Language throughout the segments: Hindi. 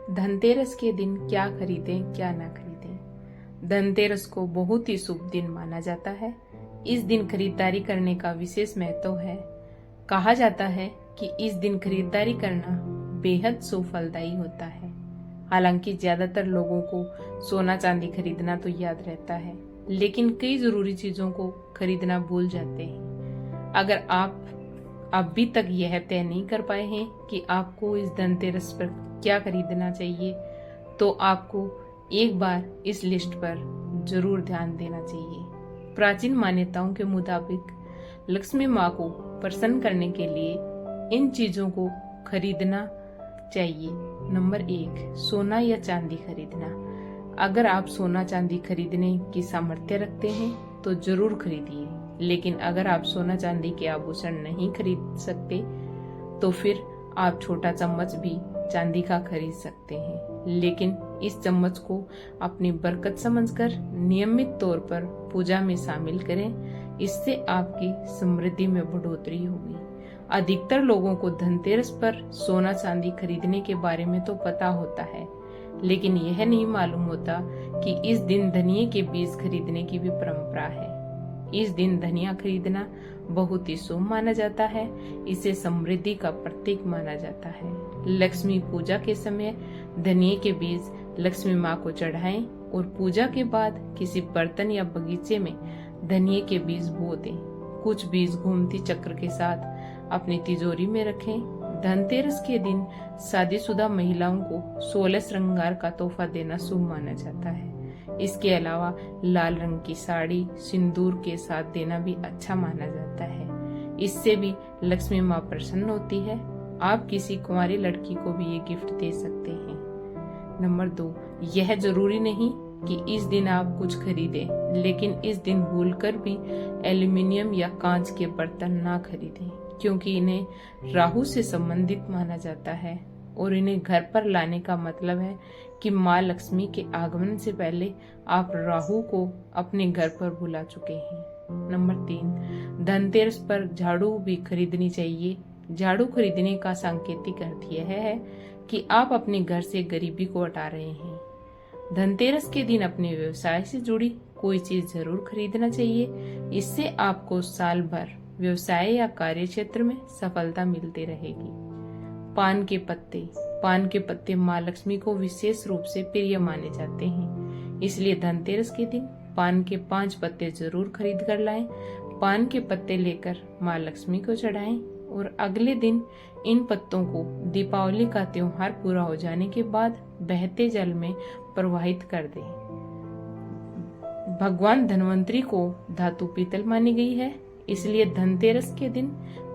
धनतेरस के दिन क्या खरीदें क्या ना खरीदें। धनतेरस को बहुत ही शुभ दिन माना जाता है। इस दिन खरीदारी करने का विशेष महत्व है। कहा जाता है कि इस दिन खरीदारी करना बेहद शुभ फलदायी होता है। हालांकि ज्यादातर लोगों को सोना चांदी खरीदना तो याद रहता है, लेकिन कई जरूरी चीजों को खरीदना भूल जाते हैं। अगर आप अभी तक यह तय नहीं कर पाए हैं कि आपको इस धनतेरस पर क्या खरीदना चाहिए, तो आपको एक बार इस लिस्ट पर जरूर ध्यान देना चाहिए। प्राचीन मान्यताओं के मुताबिक लक्ष्मी माँ को प्रसन्न करने के लिए इन चीजों को खरीदना चाहिए। नंबर 1, सोना या चांदी खरीदना। अगर आप सोना चांदी खरीदने की सामर्थ्य रखते हैं तो जरूर खरीदिए, लेकिन अगर आप सोना चांदी के आभूषण नहीं खरीद सकते तो फिर आप छोटा चम्मच भी चांदी का खरीद सकते हैं, लेकिन इस चम्मच को अपनी बरकत समझकर नियमित तौर पर पूजा में शामिल करें। इससे आपकी समृद्धि में बढ़ोतरी होगी। अधिकतर लोगों को धनतेरस पर सोना चांदी खरीदने के बारे में तो पता होता है, लेकिन यह नहीं मालूम होता कि इस दिन धनिये के बीज खरीदने की भी परंपरा है। इस दिन धनिया खरीदना बहुत ही शुभ माना जाता है। इसे समृद्धि का प्रतीक माना जाता है। लक्ष्मी पूजा के समय धनिये के बीज लक्ष्मी माँ को चढ़ाएं और पूजा के बाद किसी बर्तन या बगीचे में धनिये के बीज बो दें। कुछ बीज घूमती चक्र के साथ अपनी तिजोरी में रखें। धनतेरस के दिन शादीशुदा महिलाओं को 16 श्रृंगार का तोहफा देना शुभ माना जाता है। इसके अलावा लाल रंग की साड़ी सिंदूर के साथ देना भी अच्छा माना जाता है। इससे भी लक्ष्मी माँ प्रसन्न होती है। आप किसी कुंवारी लड़की को भी ये गिफ्ट दे सकते हैं। नंबर 2, यह जरूरी नहीं कि इस दिन आप कुछ खरीदें, लेकिन इस दिन भूलकर भी एल्युमिनियम या कांच के बर्तन ना खरीदें, क्योंकि इन्हें राहु से संबंधित माना जाता है और इन्हें घर पर लाने का मतलब है कि माँ लक्ष्मी के आगमन से पहले आप राहु को अपने घर पर बुला चुके हैं। नंबर 3, धनतेरस पर झाड़ू भी खरीदनी चाहिए। झाड़ू खरीदने का सांकेतिक अर्थ यह है कि आप अपने घर से गरीबी को हटा रहे हैं। धनतेरस के दिन अपने व्यवसाय से जुड़ी कोई चीज जरूर खरीदना चाहिए। इससे आपको साल भर व्यवसाय या कार्य क्षेत्र में सफलता मिलती रहेगी। पान के पत्ते माँ लक्ष्मी को विशेष रूप से प्रिय माने जाते हैं। इसलिए धनतेरस के दिन पान के 5 पत्ते जरूर खरीद कर लाएं। पान के पत्ते लेकर माँ लक्ष्मी को चढ़ाएं और अगले दिन इन पत्तों को दीपावली का त्योहार पूरा हो जाने के बाद बहते जल में प्रवाहित कर दें। भगवान धन्वंतरी को धातु पीतल मानी गई है, इसलिए धनतेरस के दिन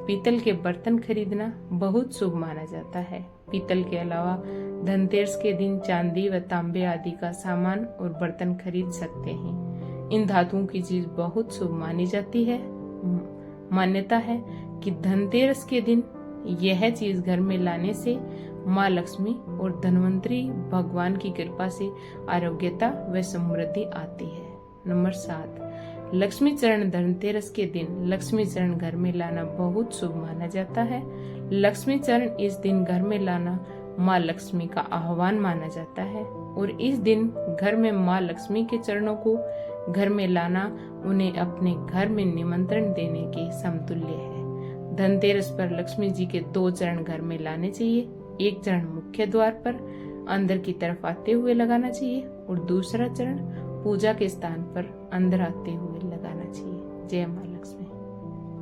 पीतल के बर्तन खरीदना बहुत शुभ माना जाता है। पीतल के अलावा धनतेरस के दिन चांदी व तांबे आदि का सामान और बर्तन खरीद सकते हैं। इन धातुओं की चीज बहुत शुभ मानी जाती है। मान्यता है कि धनतेरस के दिन यह चीज घर में लाने से माँ लक्ष्मी और धन्वंतरी भगवान की कृपा से आरोग्यता व समृद्धि आती है। नंबर 7, लक्ष्मी चरण। धनतेरस के दिन लक्ष्मी चरण घर में लाना बहुत शुभ माना जाता है। लक्ष्मी चरण इस दिन घर में लाना माँ लक्ष्मी का आह्वान माना जाता है और इस दिन घर में माँ लक्ष्मी के चरणों को घर में लाना उन्हें अपने घर में निमंत्रण देने के समतुल्य है। धनतेरस पर लक्ष्मी जी के 2 चरण घर में लाने चाहिए। एक चरण मुख्य द्वार पर अंदर की तरफ आते हुए लगाना चाहिए और दूसरा चरण पूजा के स्थान पर अंदर आते हुए लगाना चाहिए। जय माता।